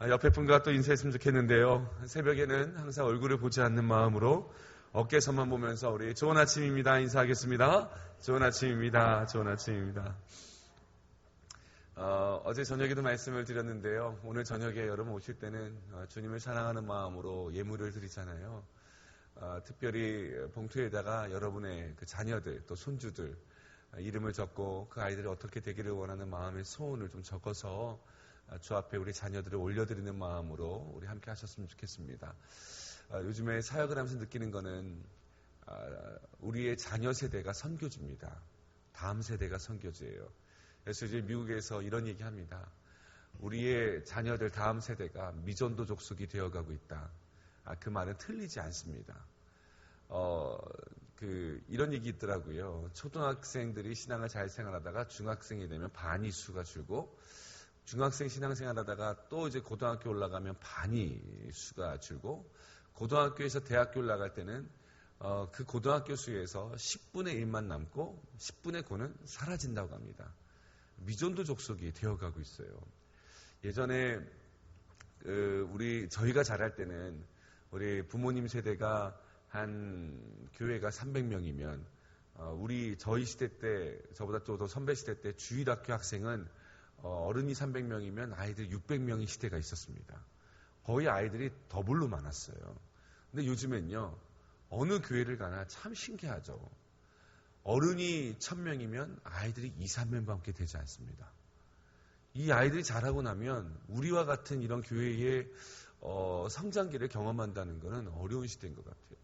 옆에 분과 또 인사했으면 좋겠는데요. 새벽에는 항상 얼굴을 보지 않는 마음으로 어깨선만 보면서 우리 좋은 아침입니다. 인사하겠습니다. 좋은 아침입니다. 좋은 아침입니다. 어제 저녁에도 말씀을 드렸는데요. 오늘 저녁에 여러분 오실 때는 주님을 사랑하는 마음으로 예물을 드리잖아요. 특별히 봉투에다가 여러분의 그 자녀들 또 손주들 이름을 적고 그 아이들이 어떻게 되기를 원하는 마음의 소원을 좀 적어서 주 앞에 우리 자녀들을 올려드리는 마음으로 우리 함께 하셨으면 좋겠습니다. 요즘에 사역을 하면서 느끼는 거는 우리의 자녀 세대가 선교주입니다. 다음 세대가 선교주예요. 그래서 이제 미국에서 이런 얘기합니다. 우리의 자녀들 다음 세대가 미전도 족속이 되어가고 있다. 그 말은 틀리지 않습니다. 이런 얘기 있더라고요. 초등학생들이 신앙을 잘 생활하다가 중학생이 되면 반이 수가 줄고 중학생 신앙생활 하다가 또 이제 고등학교 올라가면 반이 수가 줄고 고등학교에서 대학교 올라갈 때는 그 고등학교 수에서 10분의 1만 남고 10분의 9는 사라진다고 합니다. 미전도 족속이 되어가고 있어요. 예전에 저희가 자랄 때는 우리 부모님 세대가 한 교회가 300명이면 저희 시대 때 저보다 또 더 선배 시대 때 주일학교 학생은 어른이 300명이면 아이들 600명의 시대가 있었습니다. 거의 아이들이 더블로 많았어요. 근데 요즘엔요, 어느 교회를 가나 참 신기하죠. 어른이 1000명이면 아이들이 2, 3명밖에 되지 않습니다. 이 아이들이 자라고 나면 우리와 같은 이런 교회의 성장기를 경험한다는 것은 어려운 시대인 것 같아요.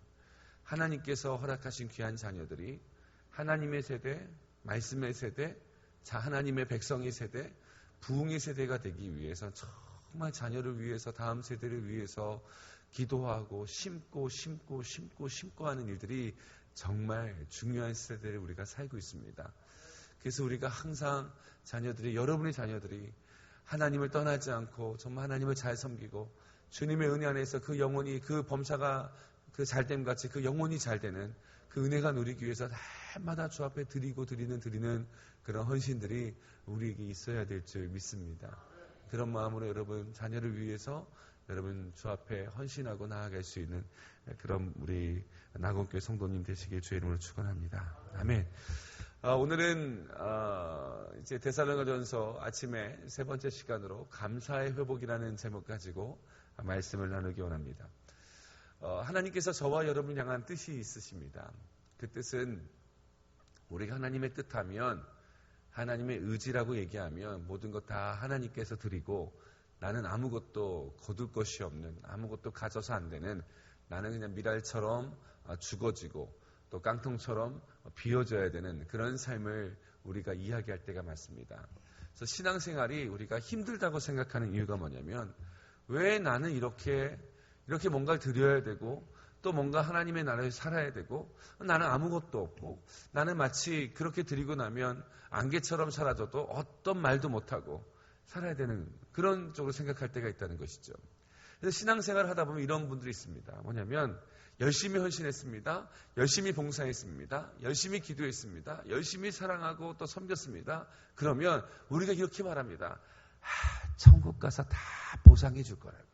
하나님께서 허락하신 귀한 자녀들이 하나님의 세대, 말씀의 세대, 하나님의 백성의 세대, 부흥의 세대가 되기 위해서 정말 자녀를 위해서 다음 세대를 위해서 기도하고 심고 하는 일들이 정말 중요한 세대를 우리가 살고 있습니다. 그래서 우리가 항상 여러분의 자녀들이 하나님을 떠나지 않고 정말 하나님을 잘 섬기고 주님의 은혜 안에서 그 영혼이 그 범사가 그 잘됨 같이 그 영혼이 잘 되는 그 은혜가 누리기 위해서 날마다 주 앞에 드리는 그런 헌신들이 우리에게 있어야 될 줄 믿습니다. 그런 마음으로 여러분 자녀를 위해서 여러분 주 앞에 헌신하고 나아갈 수 있는 그런 우리 나건교회 성도님 되시길 주의 이름으로 축원합니다. 아멘. 오늘은 이제 데살로니가전서 아침에 세 번째 시간으로 감사의 회복이라는 제목 가지고 말씀을 나누기 원합니다. 하나님께서 저와 여러분을 향한 뜻이 있으십니다. 그 뜻은 우리가 하나님의 뜻하면 하나님의 의지라고 얘기하면 모든 것 다 하나님께서 드리고 나는 아무것도 거둘 것이 없는 아무것도 가져서 안 되는 나는 그냥 미랄처럼 죽어지고 또 깡통처럼 비워져야 되는 그런 삶을 우리가 이야기할 때가 많습니다. 그래서 신앙생활이 우리가 힘들다고 생각하는 이유가 뭐냐면 왜 나는 이렇게 뭔가를 드려야 되고 또 뭔가 하나님의 나라에 살아야 되고 나는 아무것도 없고 나는 마치 그렇게 드리고 나면 안개처럼 사라져도 어떤 말도 못하고 살아야 되는 그런 쪽으로 생각할 때가 있다는 것이죠. 그래서 신앙생활을 하다 보면 이런 분들이 있습니다. 뭐냐면 열심히 헌신했습니다. 열심히 봉사했습니다. 열심히 기도했습니다. 열심히 사랑하고 또 섬겼습니다. 그러면 우리가 이렇게 말합니다. 천국 가서 다 보상해 줄 거라고.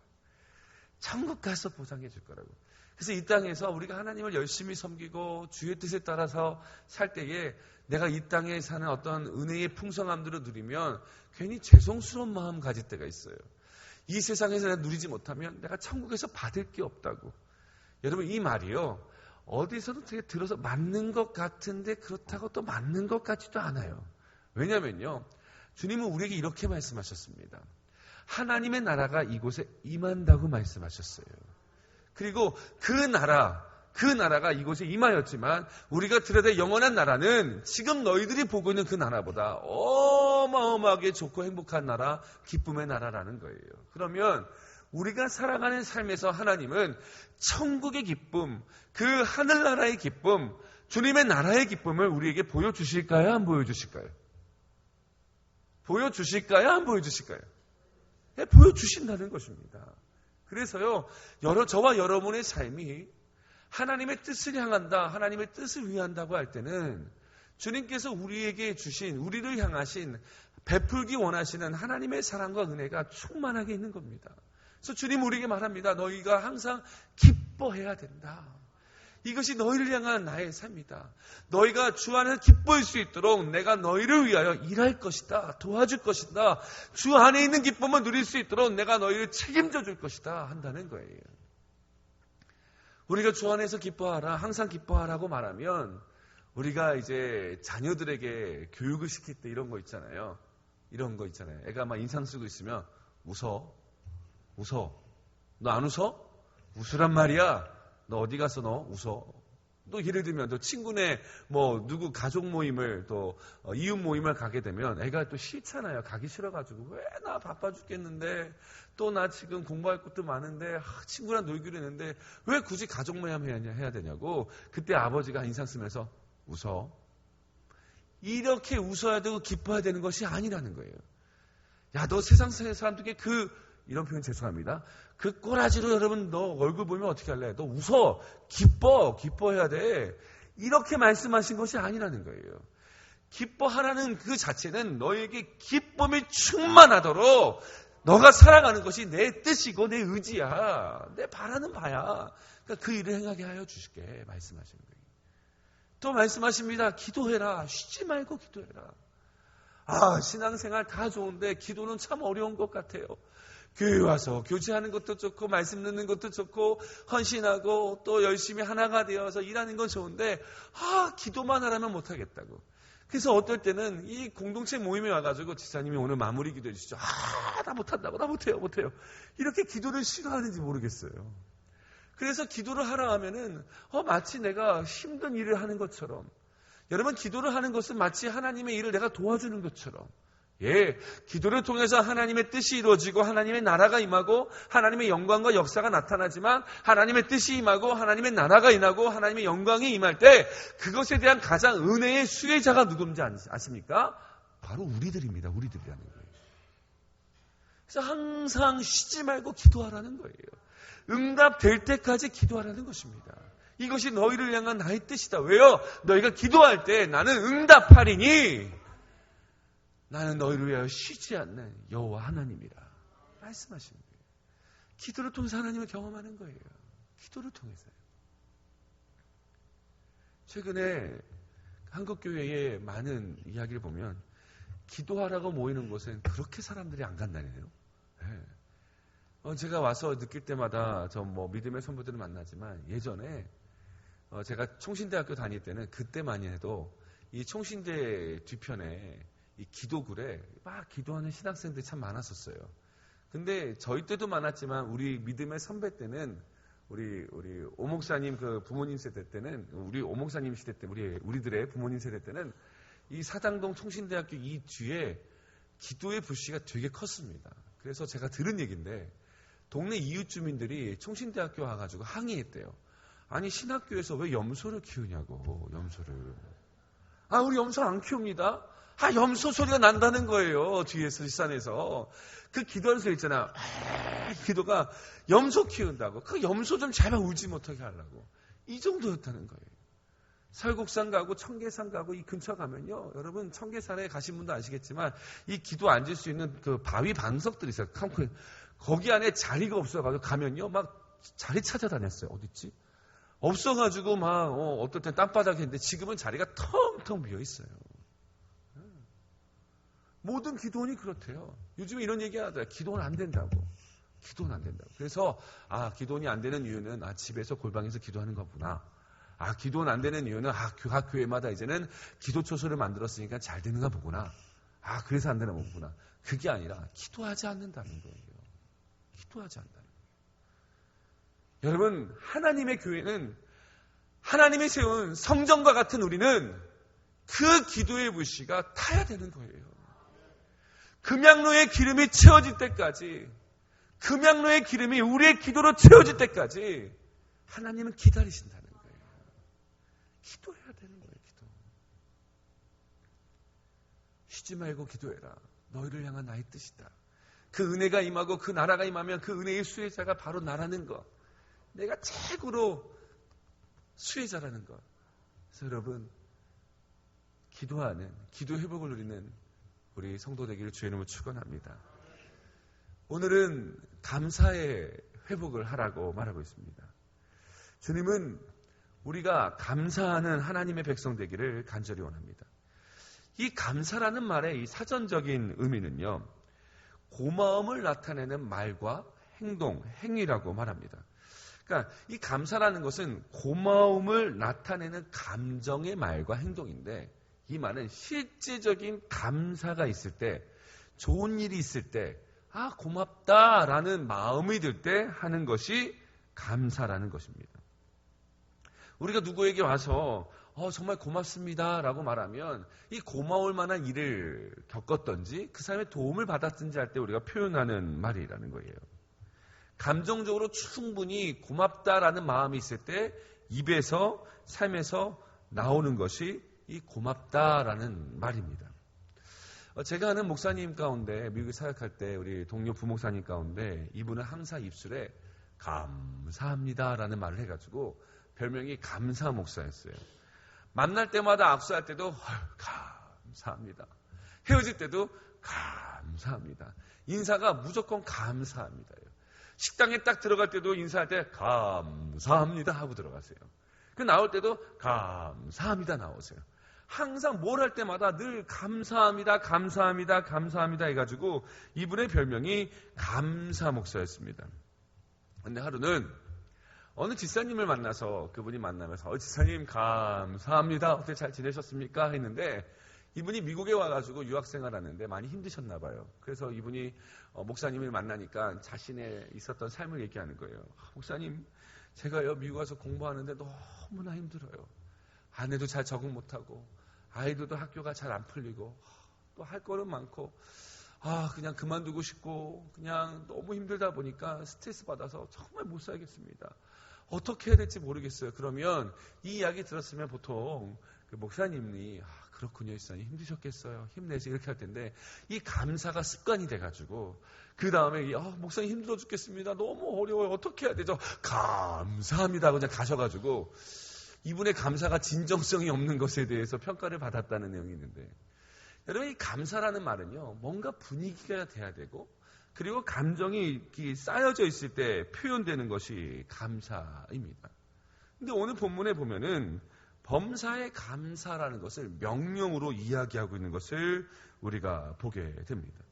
천국 가서 보상해 줄 거라고. 그래서 이 땅에서 우리가 하나님을 열심히 섬기고 주의 뜻에 따라서 살 때에 내가 이 땅에 사는 어떤 은혜의 풍성함들을 누리면 괜히 죄송스러운 마음 가질 때가 있어요. 이 세상에서 내가 누리지 못하면 내가 천국에서 받을 게 없다고. 여러분 이 말이요. 어디서도 되게 들어서 맞는 것 같은데 그렇다고 또 맞는 것 같지도 않아요. 왜냐면요. 주님은 우리에게 이렇게 말씀하셨습니다. 하나님의 나라가 이곳에 임한다고 말씀하셨어요. 그리고 그 나라가 이곳에 임하였지만 우리가 들여다 영원한 나라는 지금 너희들이 보고 있는 그 나라보다 어마어마하게 좋고 행복한 나라, 기쁨의 나라라는 거예요. 그러면 우리가 살아가는 삶에서 하나님은 천국의 기쁨, 그 하늘나라의 기쁨, 주님의 나라의 기쁨을 우리에게 보여주실까요? 안 보여주실까요? 보여주실까요? 안 보여주실까요? 네, 보여주신다는 것입니다. 그래서요, 저와 여러분의 삶이 하나님의 뜻을 향한다, 하나님의 뜻을 위한다고 할 때는 주님께서 우리에게 주신, 우리를 향하신 베풀기 원하시는 하나님의 사랑과 은혜가 충만하게 있는 겁니다. 그래서 주님 우리에게 말합니다. 너희가 항상 기뻐해야 된다. 이것이 너희를 향한 나의 삶이다. 너희가 주 안에서 기뻐할 수 있도록 내가 너희를 위하여 일할 것이다. 도와줄 것이다. 주 안에 있는 기쁨을 누릴 수 있도록 내가 너희를 책임져 줄 것이다. 한다는 거예요. 우리가 주 안에서 기뻐하라, 항상 기뻐하라고 말하면 우리가 이제 자녀들에게 교육을 시킬 때 이런 거 있잖아요. 이런 거 있잖아요. 애가 막 인상 쓰고 있으면 웃어. 너 안 웃어? 웃으란 말이야. 너 어디 가서 너 웃어. 또 예를 들면 또 친구네 뭐 누구 가족 모임을 또 이웃 모임을 가게 되면 애가 또 싫잖아요. 가기 싫어가지고 왜 나 바빠 죽겠는데 또 나 지금 공부할 것도 많은데 친구랑 놀기로 했는데 왜 굳이 가족 모임 해야 되냐고. 그때 아버지가 인상 쓰면서 웃어. 이렇게 웃어야 되고 기뻐야 되는 것이 아니라는 거예요. 야, 너 세상 사람들에게 이런 표현 죄송합니다. 그 꼬라지로 여러분 너 얼굴 보면 어떻게 할래? 너 웃어. 기뻐해야 돼. 이렇게 말씀하신 것이 아니라는 거예요. 기뻐하라는 그 자체는 너에게 기쁨이 충만하도록 너가 살아가는 것이 내 뜻이고 내 의지야. 내 바라는 바야. 그러니까 그 일을 행하게 하여 주실게 말씀하시는 거예요. 또 말씀하십니다. 기도해라. 쉬지 말고 기도해라. 신앙생활 다 좋은데 기도는 참 어려운 것 같아요. 교회 와서 교제하는 것도 좋고 말씀 듣는 것도 좋고 헌신하고 또 열심히 하나가 되어서 일하는 건 좋은데 기도만 하라면 못하겠다고. 그래서 어떨 때는 이 공동체 모임에 와가지고 지사님이 오늘 마무리 기도해 주시죠. 나 못한다고. 나 못해요. 이렇게 기도를 싫어하는지 모르겠어요. 그래서 기도를 하라 하면은 마치 내가 힘든 일을 하는 것처럼, 여러분 기도를 하는 것은 마치 하나님의 일을 내가 도와주는 것처럼, 기도를 통해서 하나님의 뜻이 이루어지고 하나님의 나라가 임하고 하나님의 영광과 역사가 나타나지만 하나님의 뜻이 임하고 하나님의 나라가 임하고 하나님의 영광이 임할 때 그것에 대한 가장 은혜의 수혜자가 누군지 아십니까? 바로 우리들입니다. 우리들이라는 거예요. 그래서 항상 쉬지 말고 기도하라는 거예요. 응답될 때까지 기도하라는 것입니다. 이것이 너희를 향한 나의 뜻이다. 왜요? 너희가 기도할 때 나는 응답하리니 나는 너희를 위하여 쉬지 않는 여호와 하나님이라 말씀하시는 거예요. 기도를 통해서 하나님을 경험하는 거예요. 기도를 통해서요. 최근에 한국교회의 많은 이야기를 보면 기도하라고 모이는 곳은 그렇게 사람들이 안 간다네요. 제가 와서 느낄 때마다 믿음의 선배들을 만나지만 예전에 제가 총신대학교 다닐 때는 그때만이 해도 이 총신대 뒤편에 이 기도굴에 막 기도하는 신학생들이 참 많았었어요. 근데 저희 때도 많았지만 우리 믿음의 선배 때는 우리 오목사님 그 부모님 세대 때는 우리 오목사님 시대 때 우리들의 부모님 세대 때는 이 사당동 총신대학교 이 뒤에 기도의 불씨가 되게 컸습니다. 그래서 제가 들은 얘기인데 동네 이웃 주민들이 총신대학교 와가지고 항의했대요. 아니 신학교에서 왜 염소를 키우냐고. 염소를. 우리 염소 안 키웁니다. 염소 소리가 난다는 거예요. 뒤에서 뒷산에서. 그 기도하는 소리 있잖아. 기도가 염소 키운다고. 그 염소 좀 제발 울지 못하게 하려고. 이 정도였다는 거예요. 설국산 가고 청계산 가고 이 근처 가면요. 여러분 청계산에 가신 분도 아시겠지만 이 기도 앉을 수 있는 그 바위 방석들이 있어요. 거기 안에 자리가 없어가지고 가면요. 막 자리 찾아다녔어요. 어딨지? 없어가지고 막 어떨 땐 땅바닥에 있는데 지금은 자리가 텅텅 비어 있어요. 모든 기도원이 그렇대요. 요즘에 이런 얘기 하더라고요. 기도는 안 된다고. 기도는 안 된다고. 그래서 기도원이 안 되는 이유는 집에서 골방에서 기도하는 거구나. 기도는 안 되는 이유는 각 교회마다 이제는 기도초소를 만들었으니까 잘 되는가 보구나. 그래서 안 되나 보구나. 그게 아니라 기도하지 않는다는 거예요. 기도하지 않는다는 거예요. 여러분 하나님의 교회는 하나님이 세운 성전과 같은 우리는 그 기도의 불씨가 타야 되는 거예요. 금양로의 기름이 채워질 때까지, 금양로의 기름이 우리의 기도로 채워질 때까지 하나님은 기다리신다는 거예요. 기도해야 되는 거예요. 기도. 쉬지 말고 기도해라. 너희를 향한 나의 뜻이다. 그 은혜가 임하고 그 나라가 임하면 그 은혜의 수혜자가 바로 나라는 것. 내가 최고로 수혜자라는 것. 그래서 여러분 기도하는, 기도 회복을 누리는 우리 성도 되기를 주의 이름으로 축원합니다. 오늘은 감사의 회복을 하라고 말하고 있습니다. 주님은 우리가 감사하는 하나님의 백성 되기를 간절히 원합니다. 이 감사라는 말의 이 사전적인 의미는요, 고마움을 나타내는 말과 행동, 행위라고 말합니다. 그러니까 이 감사라는 것은 고마움을 나타내는 감정의 말과 행동인데, 이 말은 실제적인 감사가 있을 때, 좋은 일이 있을 때, 아, 고맙다라는 마음이 들 때 하는 것이 감사라는 것입니다. 우리가 누구에게 와서 정말 고맙습니다 라고 말하면 이 고마울 만한 일을 겪었던지 그 사람의 도움을 받았든지 할 때 우리가 표현하는 말이라는 거예요. 감정적으로 충분히 고맙다라는 마음이 있을 때 입에서, 삶에서 나오는 것이 이 고맙다라는 말입니다. 제가 아는 목사님 가운데, 미국에 사역할 때 우리 동료 부목사님 가운데 이분은 항상 입술에 감사합니다라는 말을 해가지고 별명이 감사 목사였어요. 만날 때마다 악수할 때도 감사합니다. 헤어질 때도 감사합니다. 인사가 무조건 감사합니다. 식당에 딱 들어갈 때도 인사할 때 감사합니다 하고 들어가세요. 그 나올 때도 감사합니다 나오세요. 항상 뭘 할 때마다 늘 감사합니다, 감사합니다, 감사합니다 해가지고 이분의 별명이 감사 목사였습니다. 근데 하루는 어느 지사님을 만나서 그분이 만나면서 지사님 감사합니다. 어떻게 잘 지내셨습니까? 했는데 이분이 미국에 와가지고 유학생활 하는데 많이 힘드셨나 봐요. 그래서 이분이 목사님을 만나니까 자신의 있었던 삶을 얘기하는 거예요. 목사님, 제가요 미국 와서 공부하는데 너무나 힘들어요. 아내도 잘 적응 못하고 아이들도 학교가 잘 안 풀리고 또 할 거는 많고 그냥 그만두고 싶고 그냥 너무 힘들다 보니까 스트레스 받아서 정말 못 살겠습니다. 어떻게 해야 될지 모르겠어요. 그러면 이 이야기 들었으면 보통 그 목사님이 그렇군요, 지사님 힘드셨겠어요. 힘내시 이렇게 할 텐데 이 감사가 습관이 돼가지고 그 다음에 목사님 힘들어 죽겠습니다. 너무 어려워요. 어떻게 해야 되죠? 감사합니다. 그냥 가셔가지고 이분의 감사가 진정성이 없는 것에 대해서 평가를 받았다는 내용이 있는데, 여러분 이 감사라는 말은요 뭔가 분위기가 돼야 되고 그리고 감정이 쌓여져 있을 때 표현되는 것이 감사입니다. 근데 오늘 본문에 보면은 범사의 감사라는 것을 명령으로 이야기하고 있는 것을 우리가 보게 됩니다.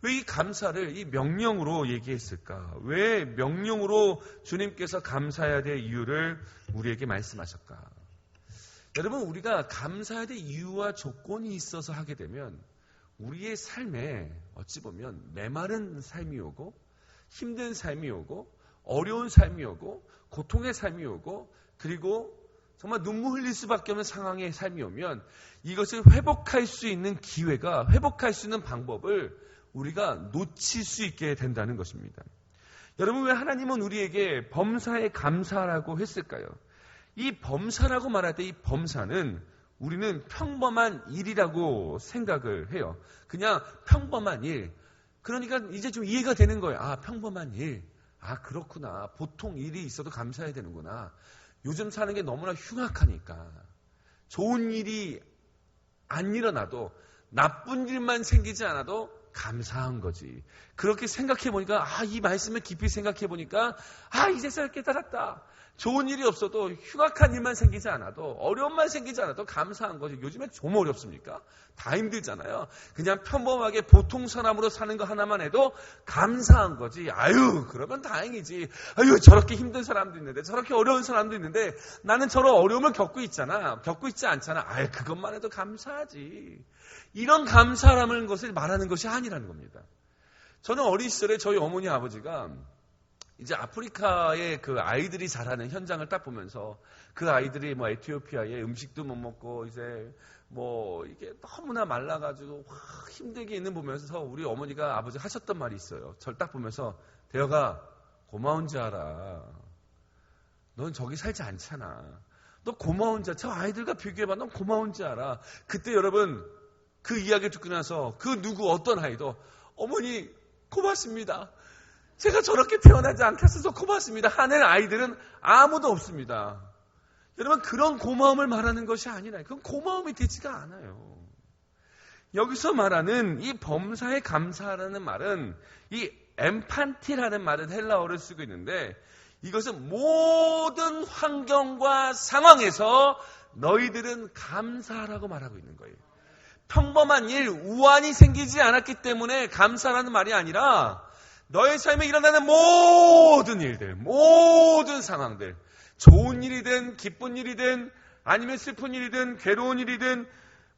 왜 이 감사를 이 명령으로 얘기했을까? 왜 명령으로 주님께서 감사해야 될 이유를 우리에게 말씀하셨까? 여러분, 우리가 감사해야 될 이유와 조건이 있어서 하게 되면 우리의 삶에 어찌 보면 메마른 삶이 오고 힘든 삶이 오고 어려운 삶이 오고 고통의 삶이 오고 그리고 정말 눈물 흘릴 수밖에 없는 상황의 삶이 오면 이것을 회복할 수 있는 기회가, 회복할 수 있는 방법을 우리가 놓칠 수 있게 된다는 것입니다. 여러분, 왜 하나님은 우리에게 범사에 감사라고 했을까요? 이 범사라고 말할 때 이 범사는 우리는 평범한 일이라고 생각을 해요. 그냥 평범한 일. 그러니까 이제 좀 이해가 되는 거예요. 평범한 일. 그렇구나. 보통 일이 있어도 감사해야 되는구나. 요즘 사는 게 너무나 흉악하니까 좋은 일이 안 일어나도 나쁜 일만 생기지 않아도 감사한 거지. 그렇게 생각해 보니까 이 말씀을 깊이 생각해 보니까 이제서야 깨달았다. 좋은 일이 없어도 흉악한 일만 생기지 않아도 어려움만 생기지 않아도 감사한 거지. 요즘에 좀 어렵습니까? 다 힘들잖아요. 그냥 평범하게 보통 사람으로 사는 거 하나만 해도 감사한 거지. 그러면 다행이지. 저렇게 힘든 사람도 있는데 저렇게 어려운 사람도 있는데 나는 저런 어려움을 겪고 있잖아. 겪고 있지 않잖아. 그것만 해도 감사하지. 이런 감사라는 것을 말하는 것이 아니라는 겁니다. 저는 어린 시절에 저희 어머니 아버지가 이제 아프리카의 그 아이들이 자라는 현장을 딱 보면서 그 아이들이 에티오피아에 음식도 못 먹고 이제 이게 너무나 말라가지고 힘들게 있는 보면서 우리 어머니가 아버지 하셨던 말이 있어요. 저를 딱 보면서 대혁아 고마운지 알아. 넌 저기 살지 않잖아. 너 고마운지 알아. 저 아이들과 비교해봐. 넌 고마운지 알아. 그때 여러분 그 이야기를 듣고 나서 그 누구 어떤 아이도 어머니 고맙습니다. 제가 저렇게 태어나지 않게 해서 고맙습니다. 하는 아이들은 아무도 없습니다. 여러분 그런 고마움을 말하는 것이 아니라 그건 고마움이 되지가 않아요. 여기서 말하는 이 범사에 감사라는 말은 이 엠판티라는 말은 헬라어를 쓰고 있는데 이것은 모든 환경과 상황에서 너희들은 감사하라고 말하고 있는 거예요. 평범한 일, 우환이 생기지 않았기 때문에 감사라는 말이 아니라 너의 삶에 일어나는 모든 일들, 모든 상황들, 좋은 일이든 기쁜 일이든 아니면 슬픈 일이든 괴로운 일이든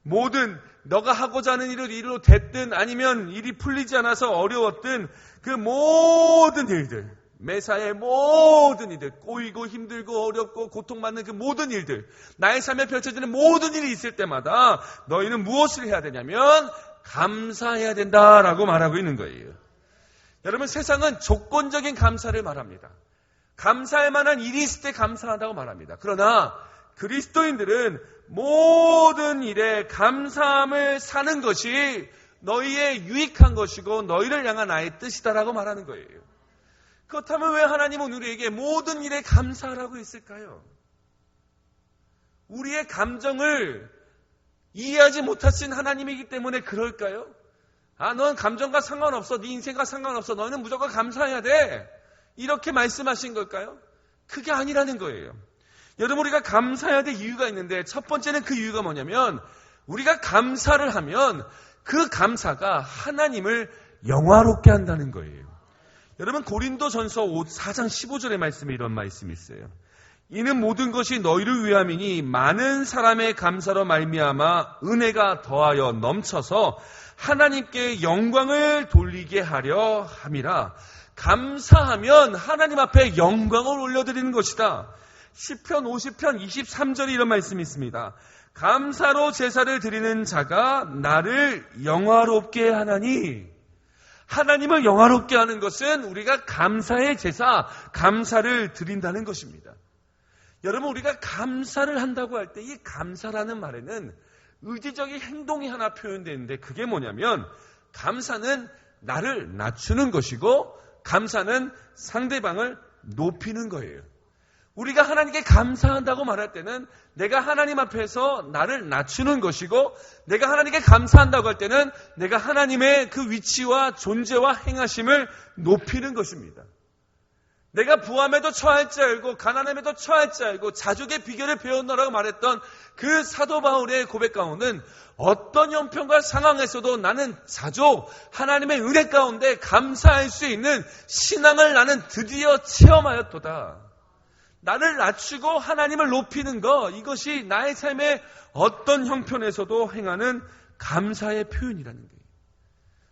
모든 너가 하고자 하는 일을 이루어 됐든 아니면 일이 풀리지 않아서 어려웠든 그 모든 일들, 매사의 모든 일들, 꼬이고 힘들고 어렵고 고통받는 그 모든 일들, 나의 삶에 펼쳐지는 모든 일이 있을 때마다 너희는 무엇을 해야 되냐면 감사해야 된다라고 말하고 있는 거예요. 여러분, 세상은 조건적인 감사를 말합니다. 감사할 만한 일이 있을 때 감사하다고 말합니다. 그러나 그리스도인들은 모든 일에 감사함을 사는 것이 너희의 유익한 것이고 너희를 향한 나의 뜻이다라고 말하는 거예요. 그렇다면 왜 하나님은 우리에게 모든 일에 감사하라고 했을까요? 우리의 감정을 이해하지 못하신 하나님이기 때문에 그럴까요? 넌 감정과 상관없어. 네 인생과 상관없어. 너는 무조건 감사해야 돼. 이렇게 말씀하신 걸까요? 그게 아니라는 거예요. 여러분, 우리가 감사해야 될 이유가 있는데 첫 번째는 그 이유가 뭐냐면 우리가 감사를 하면 그 감사가 하나님을 영화롭게 한다는 거예요. 여러분, 고린도전서 4장 15절의 말씀에 이런 말씀이 있어요. 이는 모든 것이 너희를 위함이니 많은 사람의 감사로 말미암아 은혜가 더하여 넘쳐서 하나님께 영광을 돌리게 하려 함이라. 감사하면 하나님 앞에 영광을 올려드리는 것이다. 시편 50편 23절에 이런 말씀이 있습니다. 감사로 제사를 드리는 자가 나를 영화롭게 하나니. 하나님을 영화롭게 하는 것은 우리가 감사의 제사, 감사를 드린다는 것입니다. 여러분, 우리가 감사를 한다고 할 때 이 감사라는 말에는 의지적인 행동이 하나 표현되는데 그게 뭐냐면 감사는 나를 낮추는 것이고 감사는 상대방을 높이는 거예요. 우리가 하나님께 감사한다고 말할 때는 내가 하나님 앞에서 나를 낮추는 것이고 내가 하나님께 감사한다고 할 때는 내가 하나님의 그 위치와 존재와 행하심을 높이는 것입니다. 내가 부함에도 처할 줄 알고 가난함에도 처할 줄 알고 자족의 비결을 배웠노라고 말했던 그 사도 바울의 고백 가운데는 어떤 형편과 상황에서도 나는 자족, 하나님의 은혜 가운데 감사할 수 있는 신앙을 나는 드디어 체험하였도다. 나를 낮추고 하나님을 높이는 것, 이것이 나의 삶의 어떤 형편에서도 행하는 감사의 표현이라는 거예요.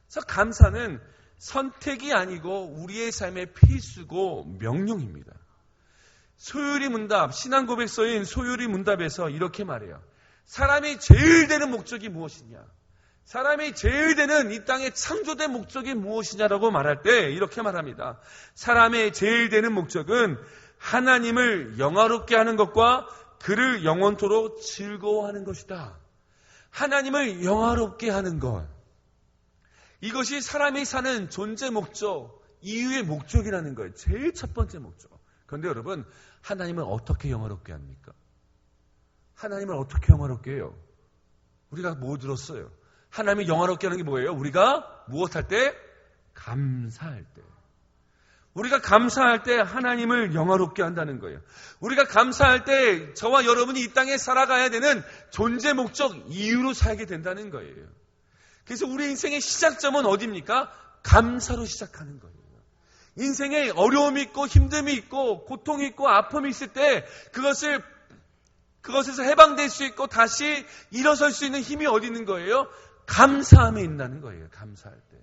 그래서 감사는 선택이 아니고 우리의 삶의 필수고 명령입니다. 소유리 문답, 신앙고백서인 소유리 문답에서 이렇게 말해요. 사람이 제일 되는 목적이 무엇이냐? 사람이 제일 되는 이 땅의 창조된 목적이 무엇이냐라고 말할 때 이렇게 말합니다. 사람의 제일 되는 목적은 하나님을 영화롭게 하는 것과 그를 영원토록 즐거워하는 것이다. 하나님을 영화롭게 하는 것. 이것이 사람이 사는 존재 목적, 이유의 목적이라는 거예요. 제일 첫 번째 목적. 그런데 여러분, 하나님을 어떻게 영화롭게 합니까? 하나님을 어떻게 영화롭게 해요? 우리가 뭐 들었어요? 하나님을 영화롭게 하는 게 뭐예요? 우리가 무엇할 때? 감사할 때. 우리가 감사할 때 하나님을 영화롭게 한다는 거예요. 우리가 감사할 때 저와 여러분이 이 땅에 살아가야 되는 존재 목적, 이유로 살게 된다는 거예요. 그래서 우리 인생의 시작점은 어디입니까? 감사로 시작하는 거예요. 인생에 어려움이 있고 힘듦이 있고 고통이 있고 아픔이 있을 때 그것에서 해방될 수 있고 다시 일어설 수 있는 힘이 어디 있는 거예요? 감사함에 있다는 거예요. 감사할 때.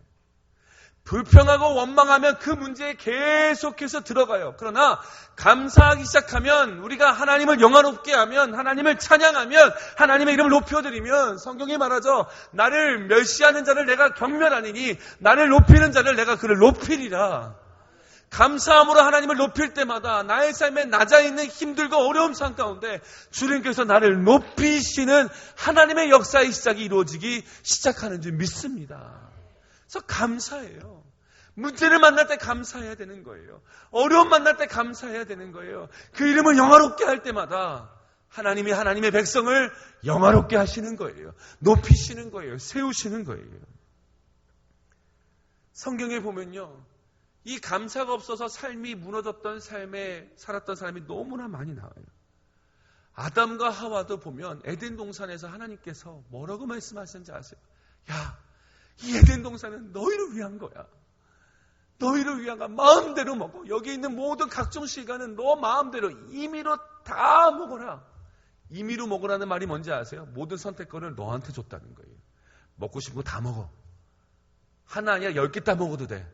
불평하고 원망하면 그 문제에 계속해서 들어가요. 그러나 감사하기 시작하면 우리가 하나님을 영화롭게 하면 하나님을 찬양하면 하나님의 이름을 높여드리면 성경이 말하죠. 나를 멸시하는 자를 내가 경멸하니니 나를 높이는 자를 내가 그를 높이리라. 감사함으로 하나님을 높일 때마다 나의 삶에 낮아있는 힘들고 어려움 상황 가운데 주님께서 나를 높이시는 하나님의 역사의 시작이 이루어지기 시작하는 줄 믿습니다. 그래서 감사해요. 문제를 만날 때 감사해야 되는 거예요. 어려움 만날 때 감사해야 되는 거예요. 그 이름을 영화롭게 할 때마다 하나님이 하나님의 백성을 영화롭게 하시는 거예요. 높이시는 거예요. 세우시는 거예요. 성경에 보면요. 이 감사가 없어서 삶이 무너졌던 삶에 살았던 사람이 너무나 많이 나와요. 아담과 하와도 보면 에덴 동산에서 하나님께서 뭐라고 말씀하셨는지 아세요? 야, 이 에덴 동산은 너희를 위한 거야. 너희를 위한 거야. 마음대로 먹어. 여기 있는 모든 각종 시간은 너 마음대로 임의로 다 먹어라. 임의로 먹으라는 말이 뭔지 아세요? 모든 선택권을 너한테 줬다는 거예요. 먹고 싶은 거 다 먹어. 하나 아니라 10개 다 먹어도 돼.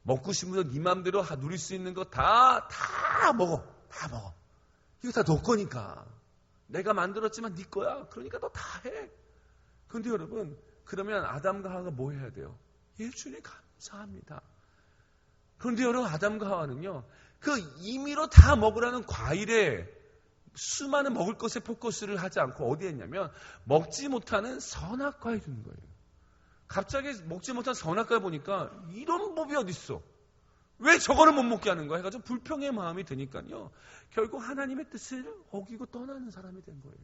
먹고 싶은 거 네 마음대로 누릴 수 있는 거 다 먹어. 다 먹어. 이거 다 너 거니까. 내가 만들었지만 네 거야. 그러니까 너 다 해. 그런데 여러분, 그러면 아담과 하와가 뭐 해야 돼요? 주님 감사합니다. 그런데 여러분, 아담과 하와는요, 그 임의로 다 먹으라는 과일에 수많은 먹을 것에 포커스를 하지 않고 어디에 했냐면 먹지 못하는 선악과에 두는 거예요. 갑자기 먹지 못한 선악과에 보니까 이런 법이 어딨어? 왜 저거를 못 먹게 하는 거야? 해가지고 불평의 마음이 드니까요. 결국 하나님의 뜻을 어기고 떠나는 사람이 된 거예요.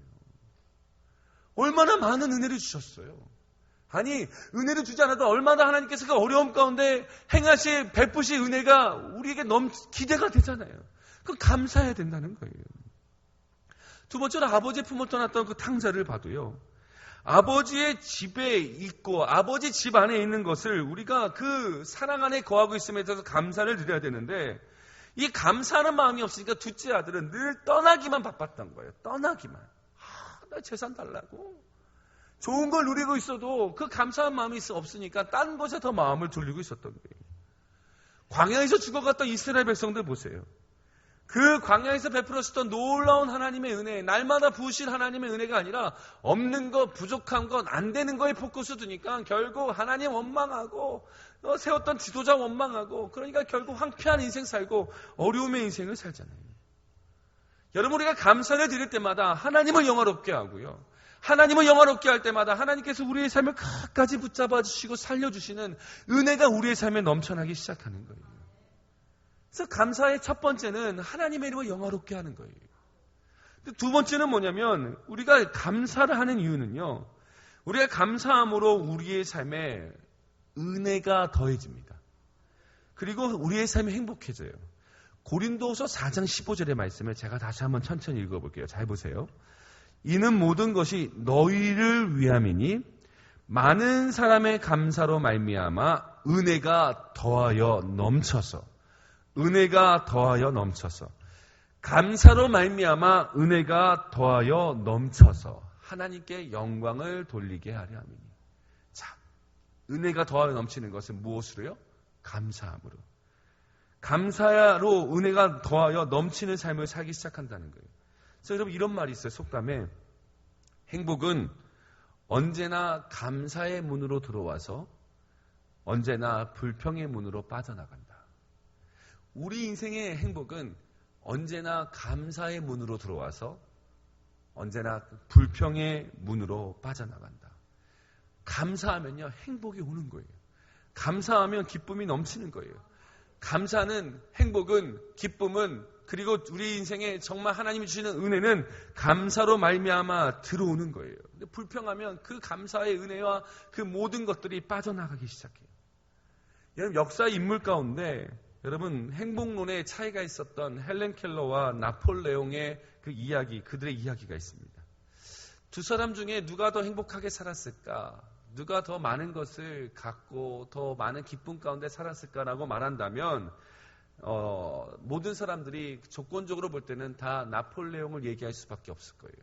얼마나 많은 은혜를 주셨어요. 아니, 은혜를 주지 않아도 얼마나 하나님께서 그 어려움 가운데 행하실 베푸실 은혜가 우리에게 기대가 되잖아요. 그 감사해야 된다는 거예요. 두 번째로 아버지의 품을 떠났던 그 탕자를 봐도요. 아버지의 집에 있고 아버지 집 안에 있는 것을 우리가 그 사랑 안에 거하고 있음에 대해서 감사를 드려야 되는데 이 감사하는 마음이 없으니까 둘째 아들은 늘 떠나기만 바빴던 거예요. 떠나기만. 나 재산 달라고. 좋은 걸 누리고 있어도 그 감사한 마음이 없으니까 딴 것에 더 마음을 돌리고 있었던 거예요. 광야에서 죽어갔던 이스라엘 백성들 보세요. 그 광야에서 베풀었던 놀라운 하나님의 은혜, 날마다 부으실 하나님의 은혜가 아니라 없는 것, 부족한 것, 안 되는 거에 포커스 두니까 결국 하나님 원망하고 세웠던 지도자 원망하고 그러니까 결국 황폐한 인생 살고 어려움의 인생을 살잖아요. 여러분, 우리가 감사를 드릴 때마다 하나님을 영화롭게 하고요. 하나님을 영화롭게 할 때마다 하나님께서 우리의 삶을 끝까지 붙잡아 주시고 살려주시는 은혜가 우리의 삶에 넘쳐나기 시작하는 거예요. 그래서 감사의 첫 번째는 하나님의 이름을 영화롭게 하는 거예요. 두 번째는 뭐냐면 우리가 감사를 하는 이유는요. 우리가 감사함으로 우리의 삶에 은혜가 더해집니다. 그리고 우리의 삶이 행복해져요. 고린도후서 4장 15절의 말씀을 제가 다시 한번 천천히 읽어볼게요. 잘 보세요. 이는 모든 것이 너희를 위함이니 많은 사람의 감사로 말미암아 은혜가 더하여 넘쳐서 감사로 말미암아 은혜가 더하여 넘쳐서 하나님께 영광을 돌리게 하려 함이니. 자, 은혜가 더하여 넘치는 것은 무엇으로요? 감사함으로. 감사로 은혜가 더하여 넘치는 삶을 살기 시작한다는 거예요. 그래서 여러분 이런 말이 있어요. 속담에 행복은 언제나 감사의 문으로 들어와서 언제나 불평의 문으로 빠져나간다. 우리 인생의 행복은 언제나 감사의 문으로 들어와서 언제나 불평의 문으로 빠져나간다. 감사하면요 행복이 오는 거예요. 감사하면 기쁨이 넘치는 거예요. 감사는, 행복은, 기쁨은, 그리고 우리 인생에 정말 하나님이 주시는 은혜는 감사로 말미암아 들어오는 거예요. 근데 불평하면 그 감사의 은혜와 그 모든 것들이 빠져나가기 시작해요. 여러분 역사의 인물 가운데 여러분 행복론에 차이가 있었던 헬렌 켈러와 나폴레옹의 그 이야기, 그들의 이야기가 있습니다. 두 사람 중에 누가 더 행복하게 살았을까? 누가 더 많은 것을 갖고 더 많은 기쁨 가운데 살았을까라고 말한다면 모든 사람들이 조건적으로 볼 때는 다 나폴레옹을 얘기할 수밖에 없을 거예요.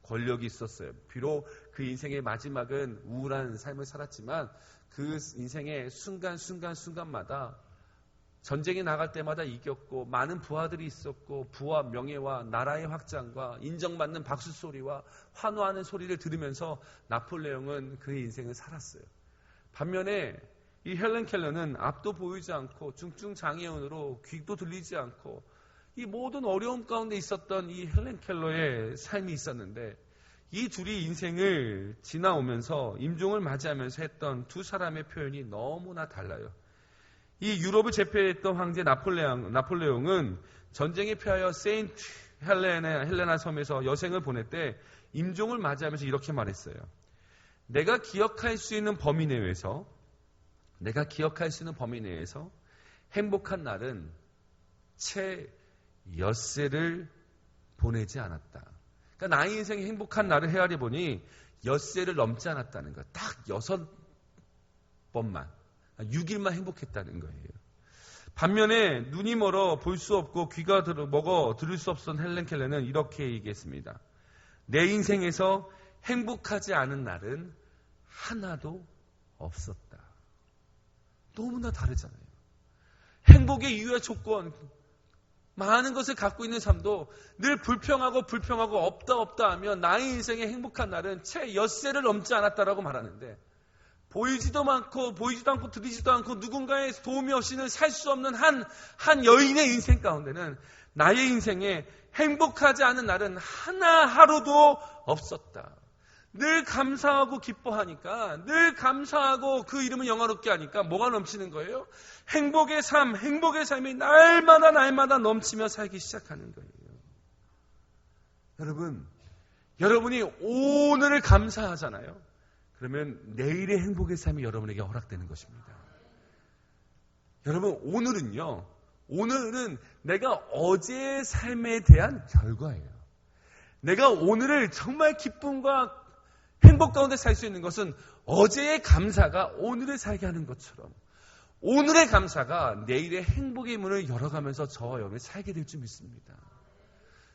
권력이 있었어요. 비록 그 인생의 마지막은 우울한 삶을 살았지만 그 인생의 순간마다 전쟁에 나갈 때마다 이겼고 많은 부하들이 있었고 부와 명예와 나라의 확장과 인정받는 박수 소리와 환호하는 소리를 들으면서 나폴레옹은 그의 인생을 살았어요. 반면에 이 헬렌 켈러는 앞도 보이지 않고 중증 장애인으로 귀도 들리지 않고 이 모든 어려움 가운데 있었던 이 헬렌 켈러의 삶이 있었는데 이 둘이 인생을 지나오면서 임종을 맞이하면서 했던 두 사람의 표현이 너무나 달라요. 이 유럽을 제패했던 황제 나폴레옹은 전쟁에 패하여 세인트 헬레나 섬에서 여생을 보낼 때 임종을 맞이하면서 이렇게 말했어요. 내가 기억할 수 있는 범위 내에서 행복한 날은 채 엿새를 보내지 않았다. 그러니까 나의 인생에 행복한 날을 헤아려 보니 엿새를 넘지 않았다는 거예요. 딱 6번만, 6일만 행복했다는 거예요. 반면에 눈이 멀어 볼 수 없고 귀가 먹어 들을 수 없던 헬렌 켈러는 이렇게 얘기했습니다. 내 인생에서 행복하지 않은 날은 하나도 없었다. 너무나 다르잖아요. 행복의 이유와 조건, 많은 것을 갖고 있는 삶도 늘 불평하고 없다 하면 나의 인생의 행복한 날은 채 엿새를 넘지 않았다라고 말하는데, 보이지도 않고 들리지도 않고 누군가의 도움이 없이는 살 수 없는 한 여인의 인생 가운데는 나의 인생에 행복하지 않은 날은 하루도 없었다. 늘 감사하고 기뻐하니까, 늘 감사하고 그 이름을 영화롭게 하니까 뭐가 넘치는 거예요? 행복의 삶이 날마다 넘치며 살기 시작하는 거예요. 여러분이 오늘을 감사하잖아요. 그러면 내일의 행복의 삶이 여러분에게 허락되는 것입니다. 여러분, 오늘은 내가 어제의 삶에 대한 결과예요. 내가 오늘을 정말 기쁨과 행복 가운데 살 수 있는 것은 어제의 감사가 오늘을 살게 하는 것처럼 오늘의 감사가 내일의 행복의 문을 열어가면서 저와 여러분이 살게 될 줄 믿습니다.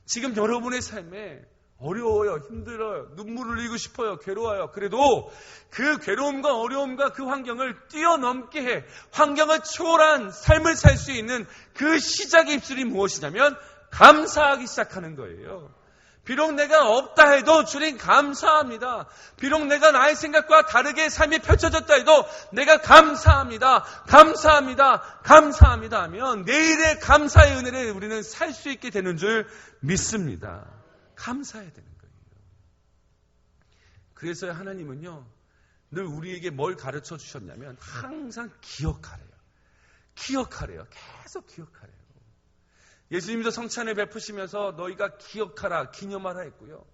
지금 여러분의 삶에 어려워요, 힘들어요, 눈물을 흘리고 싶어요, 괴로워요. 그래도 그 괴로움과 어려움과 그 환경을 뛰어넘게 해 환경을 초월한 삶을 살 수 있는 그 시작의 입술이 무엇이냐면 감사하기 시작하는 거예요. 비록 내가 없다 해도 주님 감사합니다. 비록 내가 나의 생각과 다르게 삶이 펼쳐졌다 해도 내가 감사합니다 하면 내일의 감사의 은혜를 우리는 살 수 있게 되는 줄 믿습니다. 감사해야 되는 거예요. 그래서 하나님은요, 늘 우리에게 뭘 가르쳐 주셨냐면 항상 기억하래요. 계속 기억하래요. 예수님도 성찬을 베푸시면서 너희가 기억하라, 기념하라 했고요.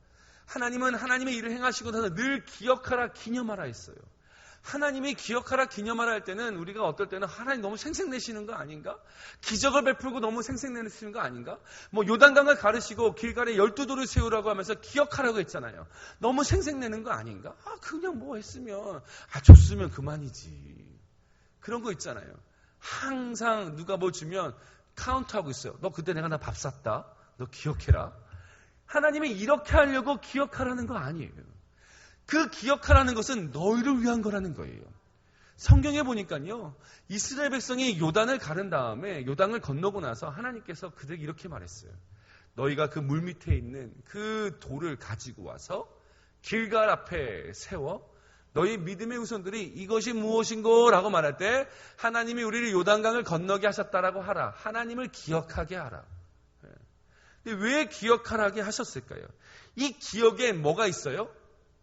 하나님은 하나님의 일을 행하시고 나서 늘 기억하라, 기념하라 했어요. 하나님이 기억하라, 기념하라 할 때는 우리가 어떨 때는 하나님 너무 생색내시는 거 아닌가? 기적을 베풀고 너무 생색내시는 거 아닌가? 요단강을 가르시고 길가에 12돌을 세우라고 하면서 기억하라고 했잖아요. 너무 생색내는 거 아닌가? 그냥 뭐 했으면, 줬으면 그만이지. 그런 거 있잖아요. 항상 누가 뭐 주면 카운트하고 있어요. 너 그때 내가 나 밥 샀다. 너 기억해라. 하나님이 이렇게 하려고 기억하라는 거 아니에요. 그 기억하라는 것은 너희를 위한 거라는 거예요. 성경에 보니까요, 이스라엘 백성이 요단을 가른 다음에 요단을 건너고 나서 하나님께서 그들에게 이렇게 말했어요. 너희가 그 물 밑에 있는 그 돌을 가지고 와서 길갈 앞에 세워 너희 믿음의 후손들이 이것이 무엇인고? 라고 말할 때 하나님이 우리를 요단강을 건너게 하셨다라고 하라. 하나님을 기억하게 하라. 근데 왜 기억하라게 하셨을까요? 이 기억에 뭐가 있어요?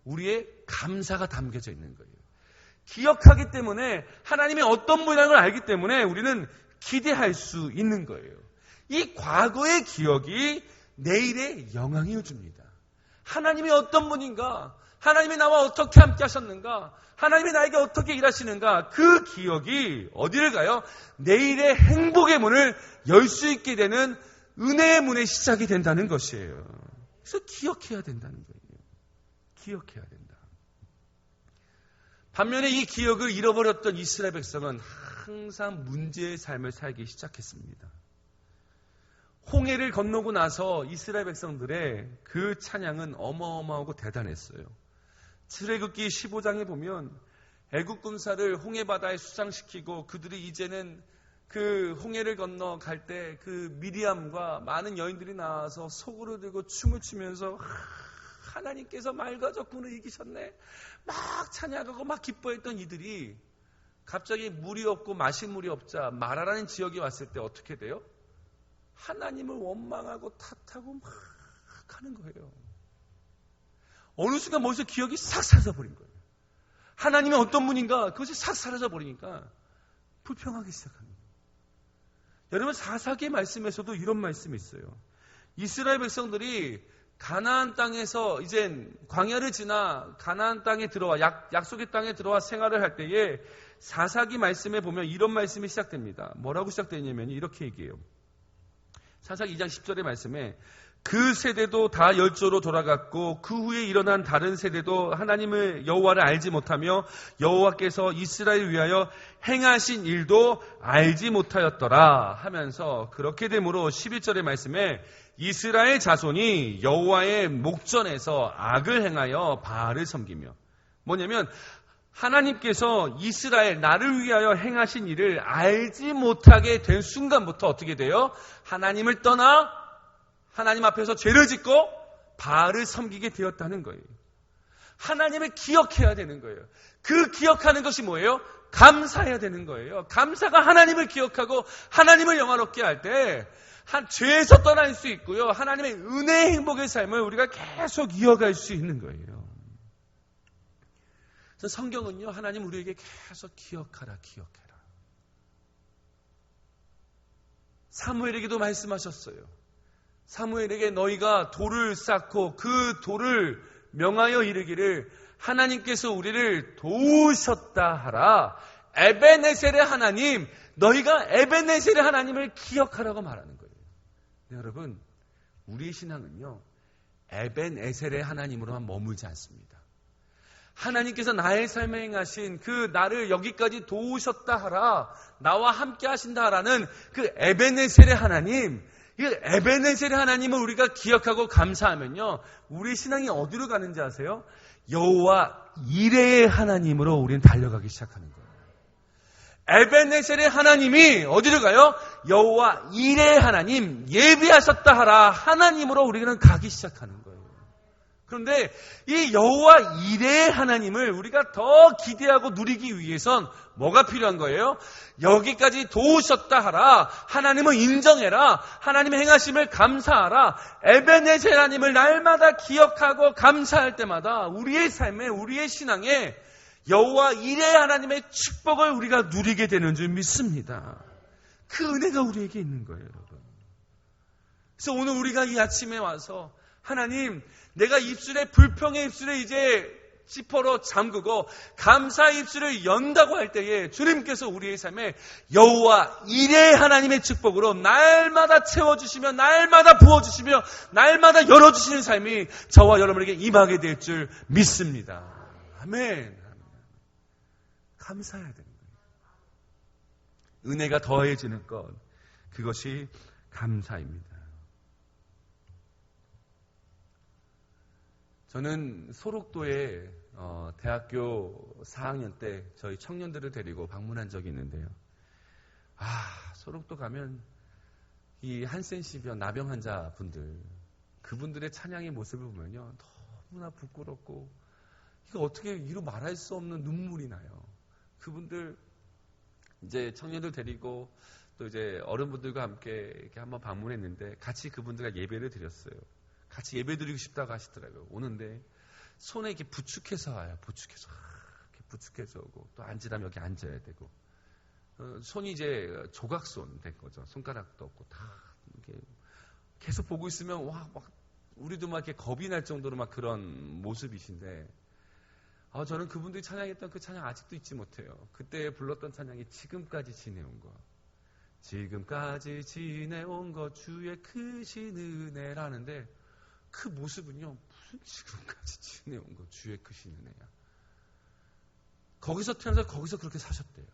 우리의 감사가 담겨져 있는 거예요. 기억하기 때문에 하나님이 어떤 분이라는 걸 알기 때문에 우리는 기대할 수 있는 거예요. 이 과거의 기억이 내일의 영향을 줍니다. 하나님이 어떤 분인가? 하나님이 나와 어떻게 함께 하셨는가? 하나님이 나에게 어떻게 일하시는가? 그 기억이 어디를 가요? 내일의 행복의 문을 열 수 있게 되는 은혜의 문의 시작이 된다는 것이에요. 그래서 기억해야 된다는 거예요. 기억해야 된다. 반면에 이 기억을 잃어버렸던 이스라엘 백성은 항상 문제의 삶을 살기 시작했습니다. 홍해를 건너고 나서 이스라엘 백성들의 그 찬양은 어마어마하고 대단했어요. 출애굽기 15장에 보면 애굽 군사를 홍해 바다에 수장시키고 그들이 이제는 그 홍해를 건너 갈 때 그 미리암과 많은 여인들이 나와서 소구를 들고 춤을 추면서 하나님께서 말과 적군을 이기셨네. 막 찬양하고 막 기뻐했던 이들이 갑자기 물이 없고 마실 물이 없자 마라라는 지역에 왔을 때 어떻게 돼요? 하나님을 원망하고 탓하고 막 하는 거예요. 어느 순간 머릿속에 기억이 싹 사라져버린 거예요. 하나님이 어떤 분인가 그것이 싹 사라져버리니까 불평하기 시작합니다. 여러분 사사기의 말씀에서도 이런 말씀이 있어요. 이스라엘 백성들이 가나안 땅에서 이젠 광야를 지나 가나안 땅에 들어와 약속의 땅에 들어와 생활을 할 때에 사사기 말씀에 보면 이런 말씀이 시작됩니다. 뭐라고 시작되냐면 이렇게 얘기해요. 사사기 2장 10절의 말씀에 그 세대도 다 열조로 돌아갔고 그 후에 일어난 다른 세대도 하나님을 여호와를 알지 못하며 여호와께서 이스라엘을 위하여 행하신 일도 알지 못하였더라 하면서 그렇게 되므로 11절의 말씀에 이스라엘 자손이 여호와의 목전에서 악을 행하여 바알을 섬기며 뭐냐면 하나님께서 이스라엘 나를 위하여 행하신 일을 알지 못하게 된 순간부터 어떻게 돼요? 하나님을 떠나 하나님 앞에서 죄를 짓고 바알을 섬기게 되었다는 거예요. 하나님을 기억해야 되는 거예요. 그 기억하는 것이 뭐예요? 감사해야 되는 거예요. 감사가 하나님을 기억하고 하나님을 영화롭게 할 때 죄에서 떠날 수 있고요. 하나님의 은혜의 행복의 삶을 우리가 계속 이어갈 수 있는 거예요. 그래서 성경은요. 하나님 우리에게 계속 기억하라 기억해라. 사무엘에게도 말씀하셨어요. 사무엘에게 너희가 돌을 쌓고 그 돌을 명하여 이르기를 하나님께서 우리를 도우셨다 하라. 에베네셀의 하나님, 너희가 에베네셀의 하나님을 기억하라고 말하는 거예요. 네, 여러분, 우리의 신앙은요, 에베네셀의 하나님으로만 머물지 않습니다. 하나님께서 나의 삶에 행하신 그 나를 여기까지 도우셨다 하라, 나와 함께 하신다 하라는 그 에베네셀의 하나님, 이 에베네셀의 하나님을 우리가 기억하고 감사하면요, 우리 신앙이 어디로 가는지 아세요? 여호와 이레의 하나님으로 우리는 달려가기 시작하는 거예요. 에베네셀의 하나님이 어디로 가요? 여호와 이레의 하나님, 예비하셨다 하라 하나님으로 우리는 가기 시작하는 거예요. 그런데 이 여호와 이레의 하나님을 우리가 더 기대하고 누리기 위해선 뭐가 필요한 거예요? 여기까지 도우셨다 하라. 하나님을 인정해라. 하나님의 행하심을 감사하라. 에베네셀 하나님을 날마다 기억하고 감사할 때마다 우리의 삶에, 우리의 신앙에 여호와 이레의 하나님의 축복을 우리가 누리게 되는 줄 믿습니다. 그 은혜가 우리에게 있는 거예요, 여러분. 그래서 오늘 우리가 이 아침에 와서 하나님, 내가 입술에 불평의 입술에 이제 지퍼로 잠그고 감사의 입술을 연다고 할 때에 주님께서 우리의 삶에 여호와 이레의 하나님의 축복으로 날마다 채워주시며 날마다 부어주시며 날마다 열어주시는 삶이 저와 여러분에게 임하게 될 줄 믿습니다. 아멘. 감사해야 되는 거예요. 은혜가 더해지는 것, 그것이 감사입니다. 저는 소록도에 대학교 4학년 때 저희 청년들을 데리고 방문한 적이 있는데요. 소록도 가면 이 한센시병 나병 환자분들, 그분들의 찬양의 모습을 보면요, 너무나 부끄럽고 이거 어떻게 이루 말할 수 없는 눈물이 나요. 그분들 이제 청년들 데리고 또 이제 어른분들과 함께 이렇게 한번 방문했는데 같이 그분들과 예배를 드렸어요. 같이 예배 드리고 싶다고 하시더라고요. 오는데 손에 이렇게 부축해서 와요. 부축해서 이렇게 부축해서 오고 또 앉으라면 여기 앉아야 되고 손이 이제 조각손 된 거죠. 손가락도 없고 다 이렇게 계속 보고 있으면 막 우리도 막 이렇게 겁이 날 정도로 막 그런 모습이신데 저는 그분들이 찬양했던 그 찬양 아직도 잊지 못해요. 그때 불렀던 찬양이 지금까지 지내온 것. 지금까지 지내온 것 주의 크신 은혜라는데 그 모습은요, 무슨 지금까지 지내온 것 주의 크신 은혜야. 거기서 태어나서 거기서 그렇게 사셨대요.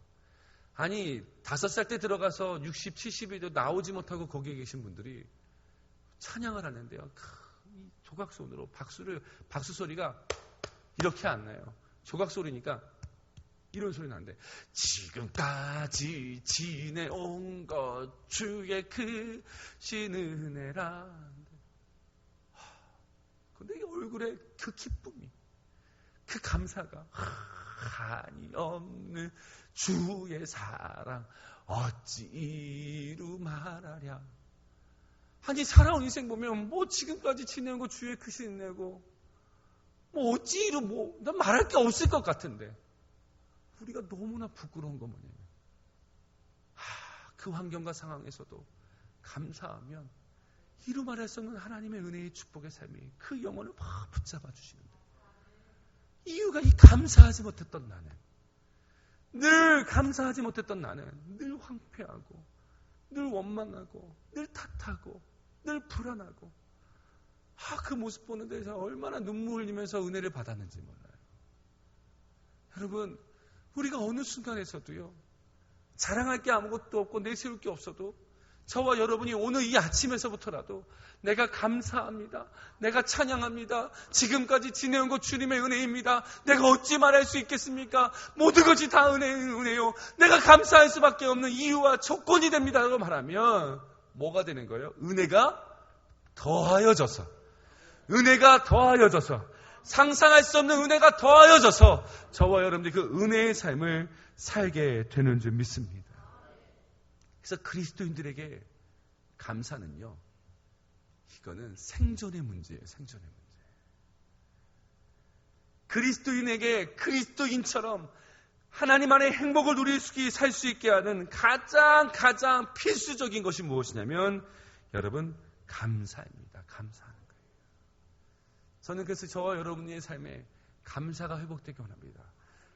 아니 5살 때 들어가서 60, 70이 도 나오지 못하고 거기에 계신 분들이 찬양을 하는데요. 이 조각손으로 박수 소리가 이렇게 안 나요. 조각 소리니까 이런 소리 나는데 지금까지 지내온 것 주의 크신 은혜라. 근데 이 얼굴에 그 기쁨이, 그 감사가 한이 없는 주의 사랑 어찌 이루 말하랴. 아니 살아온 인생 보면 뭐 지금까지 지내온 거 주의 크신 은혜고 뭐 어찌 이루 난 말할 게 없을 것 같은데 우리가 너무나 부끄러운 거 뭐냐면 그 환경과 상황에서도 감사하면 이루 말할 수 없는 하나님의 은혜의 축복의 삶이 그 영혼을 막 붙잡아 주시는데, 이유가 이 감사하지 못했던 나는, 늘 감사하지 못했던 나는 늘 황폐하고 늘 원망하고 늘 탓하고 늘 불안하고, 그 모습 보는 데서 얼마나 눈물 흘리면서 은혜를 받았는지 몰라요. 여러분, 우리가 어느 순간에서도요, 자랑할 게 아무것도 없고 내세울 게 없어도 저와 여러분이 오늘 이 아침에서부터라도 내가 감사합니다, 내가 찬양합니다, 지금까지 지내온 것 주님의 은혜입니다, 내가 어찌 말할 수 있겠습니까, 모든 것이 다 은혜요, 내가 감사할 수밖에 없는 이유와 조건이 됩니다 라고 말하면 뭐가 되는 거예요? 은혜가 더하여져서, 은혜가 더하여져서, 상상할 수 없는 은혜가 더하여져서 저와 여러분들이 그 은혜의 삶을 살게 되는 줄 믿습니다. 그래서 그리스도인들에게 감사는요, 이거는 생존의 문제예요. 생존의 문제. 그리스도인에게 그리스도인처럼 하나님 안에 행복을 살 수 있게 하는 가장 필수적인 것이 무엇이냐면, 여러분, 감사입니다. 감사하는 거예요. 저는 그래서 저와 여러분의 삶에 감사가 회복되기 원합니다.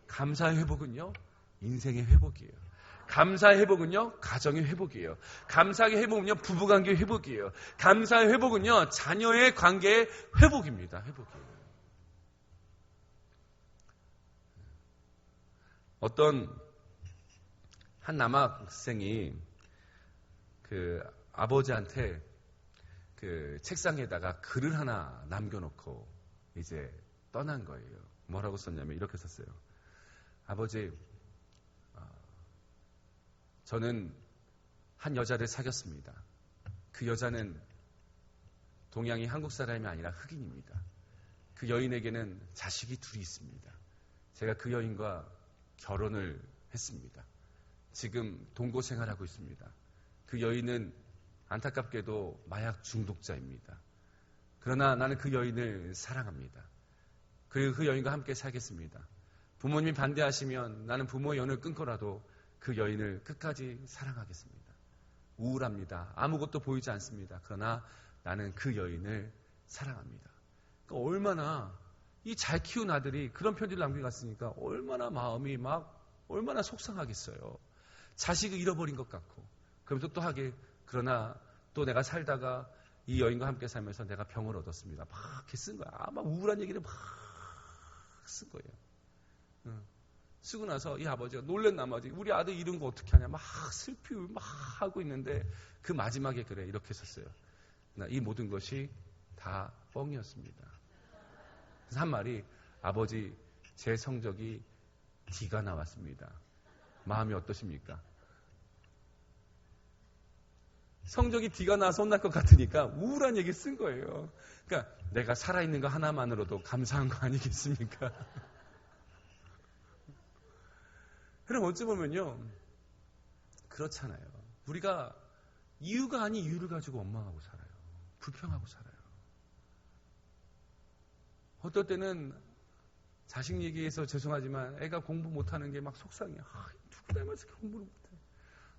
감사의 회복은요, 인생의 회복이에요. 감사의 회복은요, 가정의 회복이에요. 감사의 회복은요, 부부관계의 회복이에요. 감사의 회복은요, 자녀의 관계의 회복입니다. 회복이에요. 어떤 한 남학생이 그 아버지한테 그 책상에다가 글을 하나 남겨놓고 이제 떠난 거예요. 뭐라고 썼냐면 이렇게 썼어요. 아버지, 저는 한 여자를 사귀었습니다. 그 여자는 동양이 한국 사람이 아니라 흑인입니다. 그 여인에게는 자식이 둘이 있습니다. 제가 그 여인과 결혼을 했습니다. 지금 동거 생활하고 있습니다. 그 여인은 안타깝게도 마약 중독자입니다. 그러나 나는 그 여인을 사랑합니다. 그리고 그 여인과 함께 살겠습니다. 부모님이 반대하시면 나는 부모의 연을 끊고라도 그 여인을 끝까지 사랑하겠습니다. 우울합니다. 아무것도 보이지 않습니다. 그러나 나는 그 여인을 사랑합니다. 그러니까 얼마나 이 잘 키운 아들이 그런 편지를 남겨갔으니까 얼마나 마음이 얼마나 속상하겠어요. 자식을 잃어버린 것 같고, 그러면서 또 그러나 또 내가 살다가 이 여인과 함께 살면서 내가 병을 얻었습니다. 막 이렇게 쓴 거야. 막 우울한 얘기를 막 쓴 거예요. 쓰고 나서 이 아버지가 놀란 나머지 우리 아들 잃은 거 어떻게 하냐 막 슬피 막 하고 있는데, 그 마지막에 그래 이렇게 썼어요. 이 모든 것이 다 뻥이었습니다. 그래서 한 말이, 아버지, 제 성적이 D가 나왔습니다. 마음이 어떠십니까? 성적이 D가 나와서 혼날 것 같으니까 우울한 얘기 쓴 거예요. 그러니까 내가 살아있는 거 하나만으로도 감사한 거 아니겠습니까? 그럼 어찌 보면요, 그렇잖아요. 우리가 이유가 아닌 이유를 가지고 원망하고 살아요. 불평하고 살아요. 어떨 때는 자식 얘기해서 죄송하지만 애가 공부 못하는 게 막 속상해. 누구 닮아서 공부를 못해.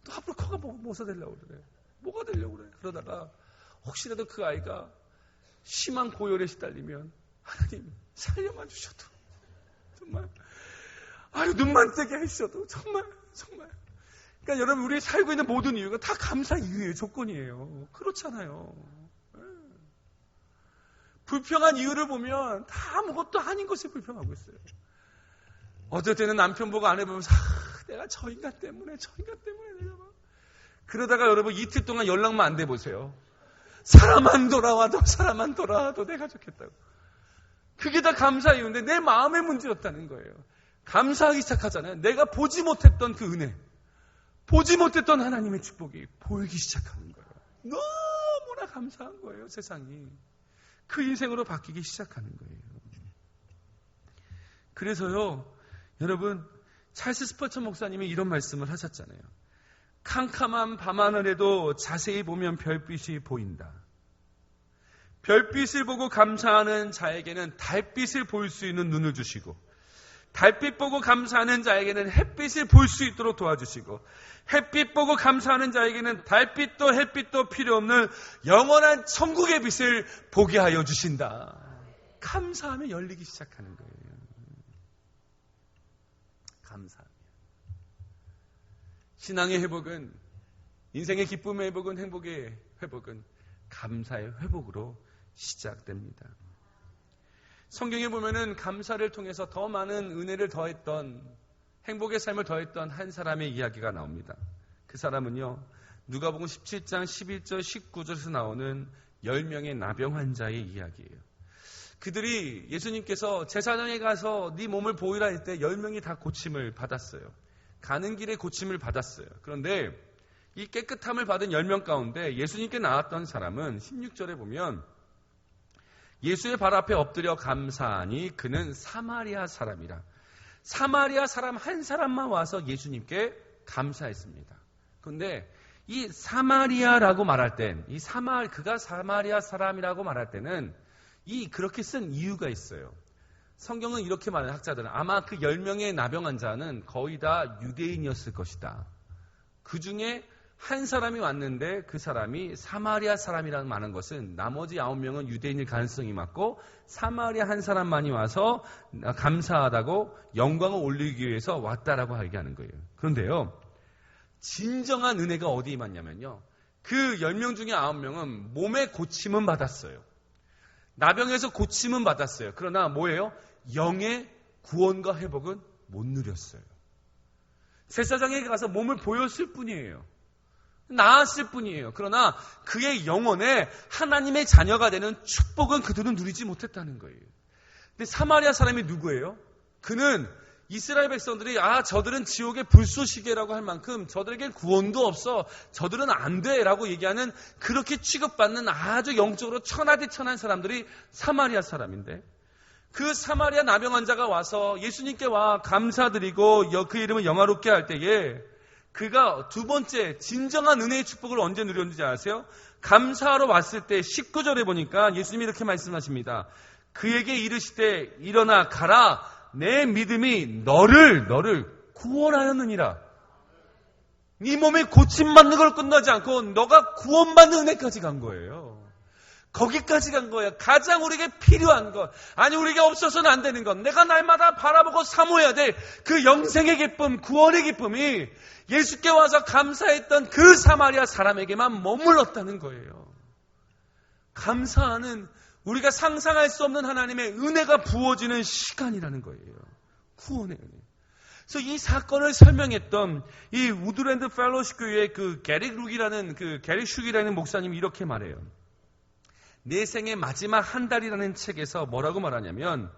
또 앞으로 커가 뭐가 되려고 그래. 뭐가 되려고 그래. 그러다가 혹시라도 그 아이가 심한 고열에 시달리면 하나님 살려만 주셔도, 정말 눈만 뜨게 하셔도 정말. 그러니까 여러분, 우리 살고 있는 모든 이유가 다 감사 이유예요. 조건이에요. 그렇잖아요. 불평한 이유를 보면 다 아무것도 아닌 것에 불평하고 있어요. 어떨 때는 남편 보고 아내 보면서 내가 저 인간 때문에 내가 막, 그러다가 여러분 이틀 동안 연락만 안 돼 보세요. 사람만 돌아와도 내가 좋겠다고. 그게 다 감사 이유인데 내 마음의 문제였다는 거예요. 감사하기 시작하잖아요. 내가 보지 못했던 그 은혜, 보지 못했던 하나님의 축복이 보이기 시작하는 거예요. 너무나 감사한 거예요. 세상이 그 인생으로 바뀌기 시작하는 거예요. 그래서요, 여러분, 찰스 스퍼천 목사님이 이런 말씀을 하셨잖아요. 캄캄한 밤하늘에도 자세히 보면 별빛이 보인다. 별빛을 보고 감사하는 자에게는 달빛을 볼 수 있는 눈을 주시고, 달빛 보고 감사하는 자에게는 햇빛을 볼 수 있도록 도와주시고, 햇빛 보고 감사하는 자에게는 달빛도 햇빛도 필요 없는 영원한 천국의 빛을 보게 하여 주신다. 감사하면 열리기 시작하는 거예요. 감사하며. 신앙의 회복은, 인생의 기쁨의 회복은, 행복의 회복은 감사의 회복으로 시작됩니다. 성경에 보면은 감사를 통해서 더 많은 은혜를 더했던, 행복의 삶을 더했던 한 사람의 이야기가 나옵니다. 그 사람은요, 누가복음 17장 11절 19절에서 나오는 10명의 나병 환자의 이야기예요. 그들이 예수님께서 제사장에 가서 네 몸을 보이라 할 때 10명이 다 고침을 받았어요. 가는 길에 고침을 받았어요. 그런데 이 깨끗함을 받은 10명 가운데 예수님께 나왔던 사람은 16절에 보면 예수의 발 앞에 엎드려 감사하니 그는 사마리아 사람이라. 사마리아 사람 한 사람만 와서 예수님께 감사했습니다. 그런데 이 사마리아라고 말할 땐, 그가 사마리아 사람이라고 말할 때는 그렇게 쓴 이유가 있어요. 성경은 이렇게 말하는, 학자들은 아마 그 10명의 나병 환자는 거의 다 유대인이었을 것이다. 그 중에 한 사람이 왔는데 그 사람이 사마리아 사람이라는 말하는 것은 나머지 9명은 유대인일 가능성이 많고 사마리아 한 사람만이 와서 감사하다고 영광을 올리기 위해서 왔다라고 얘기하는 거예요. 그런데요, 진정한 은혜가 어디에 임했냐면요, 그 10명 중에 9명은 몸에 고침은 받았어요. 나병에서 고침은 받았어요. 그러나 뭐예요? 영의 구원과 회복은 못 누렸어요. 제사장에게 가서 몸을 보였을 뿐이에요. 나았을 뿐이에요. 그러나 그의 영혼에 하나님의 자녀가 되는 축복은 그들은 누리지 못했다는 거예요. 근데 사마리아 사람이 누구예요? 그는 이스라엘 백성들이 저들은 지옥의 불쏘시개라고 할 만큼 저들에게 구원도 없어, 저들은 안 돼 라고 얘기하는, 그렇게 취급받는 아주 영적으로 천하디천한 사람들이 사마리아 사람인데, 그 사마리아 나병 환자가 와서 예수님께 와 감사드리고 그 이름을 영화롭게 할 때에 그가 두 번째 진정한 은혜의 축복을 언제 누렸는지 아세요? 감사하러 왔을 때 19절에 보니까 예수님이 이렇게 말씀하십니다. 그에게 이르시되 일어나 가라, 내 믿음이 너를 구원하였느니라. 네 몸에 고침받는 걸 끝나지 않고 너가 구원받는 은혜까지 간 거예요. 거기까지 간 거예요. 가장 우리에게 필요한 것, 아니 우리에게 없어서는 안 되는 것, 내가 날마다 바라보고 사모해야 될 그 영생의 기쁨, 구원의 기쁨이 예수께 와서 감사했던 그 사마리아 사람에게만 머물렀다는 거예요. 감사하는, 우리가 상상할 수 없는 하나님의 은혜가 부어지는 시간이라는 거예요. 구원의 은혜. 그래서 이 사건을 설명했던 이 우드랜드 펠로십 교회의 그 게리 슉이라는 목사님이 이렇게 말해요. 내 생의 마지막 한 달이라는 책에서 뭐라고 말하냐면,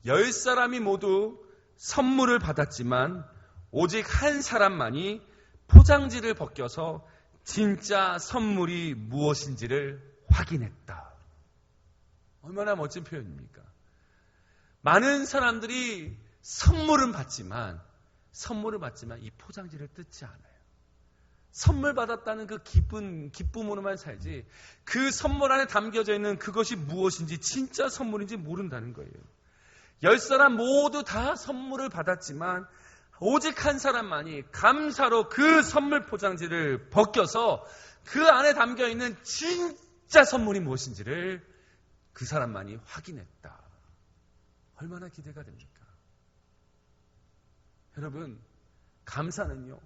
10사람이 모두 선물을 받았지만 오직 한 사람만이 포장지를 벗겨서 진짜 선물이 무엇인지를 확인했다. 얼마나 멋진 표현입니까? 많은 사람들이 선물을 받지만 이 포장지를 뜯지 않아요. 선물 받았다는 그 기쁨으로만 살지, 그 선물 안에 담겨져 있는 그것이 무엇인지, 진짜 선물인지 모른다는 거예요. 10사람 모두 다 선물을 받았지만 오직 한 사람만이 감사로 그 선물 포장지를 벗겨서 그 안에 담겨 있는 진짜 선물이 무엇인지를 그 사람만이 확인했다. 얼마나 기대가 됩니까? 여러분, 감사는요,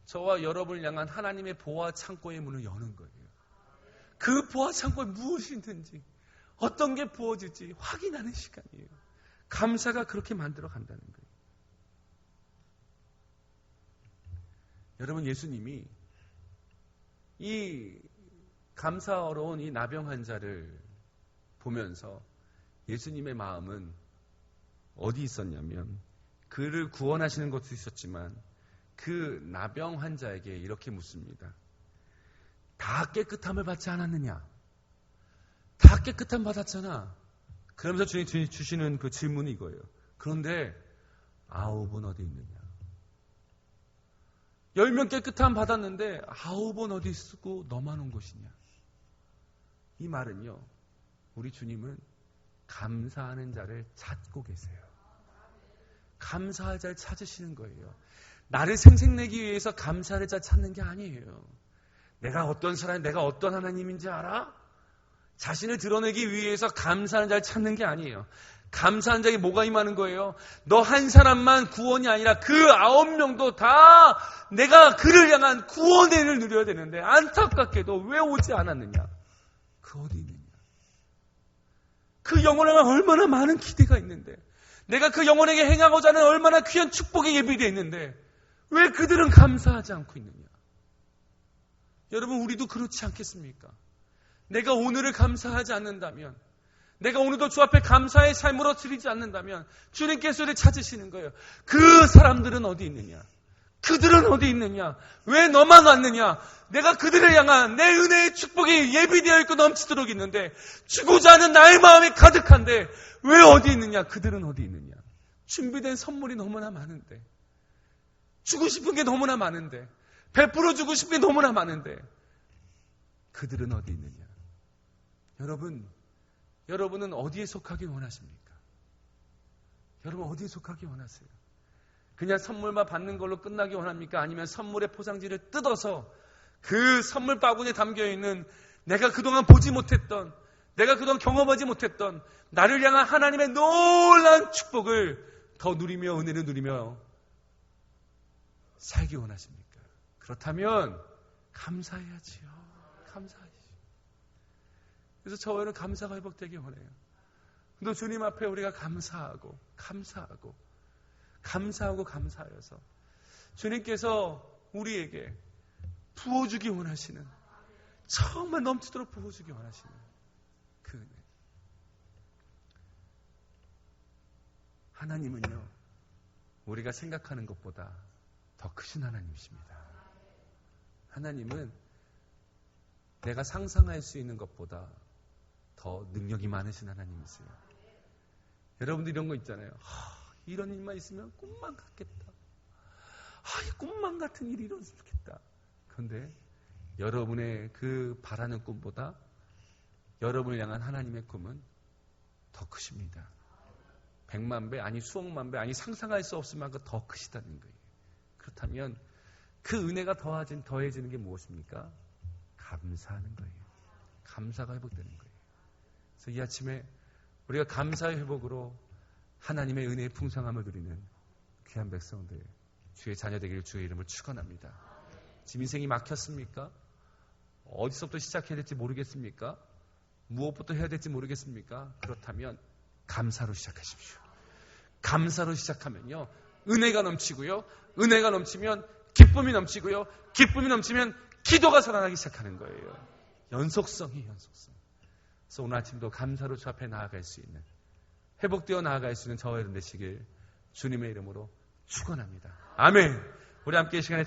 저와 여러분을 향한 하나님의 보화 창고의 문을 여는 거예요. 그 보화 창고에 무엇이 있는지, 어떤 게 부어질지 확인하는 시간이에요. 감사가 그렇게 만들어 간다는 거예요. 여러분, 예수님이 이 감사어려운 이 나병 환자를 보면서 예수님의 마음은 어디 있었냐면, 그를 구원하시는 것도 있었지만 그 나병 환자에게 이렇게 묻습니다. 다 깨끗함을 받지 않았느냐? 다 깨끗함 받았잖아. 그러면서 주님이 주시는 그 질문이 이거예요. 그런데 9은 어디 있느냐? 10명 깨끗함 받았는데 9은 어디 있고 너만 온 것이냐? 이 말은요, 우리 주님은 감사하는 자를 찾고 계세요. 감사할 자를 찾으시는 거예요. 나를 생색내기 위해서 감사할 자 찾는 게 아니에요. 내가 어떤 사람, 내가 어떤 하나님인지 알아? 자신을 드러내기 위해서 감사하는 자를 찾는 게 아니에요. 감사한 자에게 뭐가 임하는 거예요? 너 한 사람만 구원이 아니라 그 9명도 다 내가 그를 향한 구원의 은혜를 누려야 되는데 안타깝게도 왜 오지 않았느냐? 그 어디 있느냐? 그 영혼에 얼마나 많은 기대가 있는데 내가 그 영혼에게 행하고자 하는 얼마나 귀한 축복이 예비되어 있는데 왜 그들은 감사하지 않고 있느냐? 여러분, 우리도 그렇지 않겠습니까? 내가 오늘을 감사하지 않는다면, 내가 오늘도 주 앞에 감사의 삶으로 드리지 않는다면 주님께서 우리를 찾으시는 거예요. 그 사람들은 어디 있느냐? 그들은 어디 있느냐? 왜 너만 왔느냐? 내가 그들을 향한 내 은혜의 축복이 예비되어 있고 넘치도록 있는데 주고자 하는 나의 마음이 가득한데 왜 어디 있느냐? 그들은 어디 있느냐? 준비된 선물이 너무나 많은데, 주고 싶은 게 너무나 많은데, 베풀어 주고 싶은 게 너무나 많은데 그들은 어디 있느냐? 여러분은 어디에 속하기 원하십니까? 여러분 어디에 속하기 원하세요? 그냥 선물만 받는 걸로 끝나기 원합니까? 아니면 선물의 포장지를 뜯어서 그 선물 바구니에 담겨있는 내가 그동안 보지 못했던, 내가 그동안 경험하지 못했던 나를 향한 하나님의 놀라운 축복을 더 누리며 은혜를 누리며 살기 원하십니까? 그렇다면 감사해야지요. 감사하시죠. 그래서 저희는 감사가 회복되기 원해요. 근데 주님 앞에 우리가 감사하고 감사하여서 주님께서 우리에게 부어주기 원하시는, 정말 넘치도록 부어주기 원하시는 그 은혜. 하나님은요, 우리가 생각하는 것보다 더 크신 하나님이십니다. 하나님은 내가 상상할 수 있는 것보다 더 능력이 많으신 하나님이세요. 여러분들 이런 거 있잖아요. 이런 일만 있으면 꿈만 같겠다. 이 꿈만 같은 일이 일어났으면 좋겠다. 그런데 여러분의 그 바라는 꿈보다 여러분을 향한 하나님의 꿈은 더 크십니다. 100만 배, 아니 수억만 배, 아니 상상할 수 없을 만큼 더 크시다는 거예요. 그렇다면 그 은혜가 더해지는 게 무엇입니까? 감사하는 거예요. 감사가 회복되는 거예요. 그래서 이 아침에 우리가 감사의 회복으로 하나님의 은혜의 풍성함을 누리는 귀한 백성들, 주의 자녀 되기를 주의 이름을 축원합니다. 지금 인생이 막혔습니까? 어디서부터 시작해야 될지 모르겠습니까? 무엇부터 해야 될지 모르겠습니까? 그렇다면 감사로 시작하십시오. 감사로 시작하면요, 은혜가 넘치고요, 은혜가 넘치면 기쁨이 넘치고요, 기쁨이 넘치면 기도가 살아나기 시작하는 거예요. 연속성이에요, 연속성. 그래서 오늘 아침도 감사로 주 앞에 나아갈 수 있는, 회복되어 나아갈 수 있는 저와 여러분 되시길 주님의 이름으로 축원합니다. 아멘. 우리 함께 이 시간에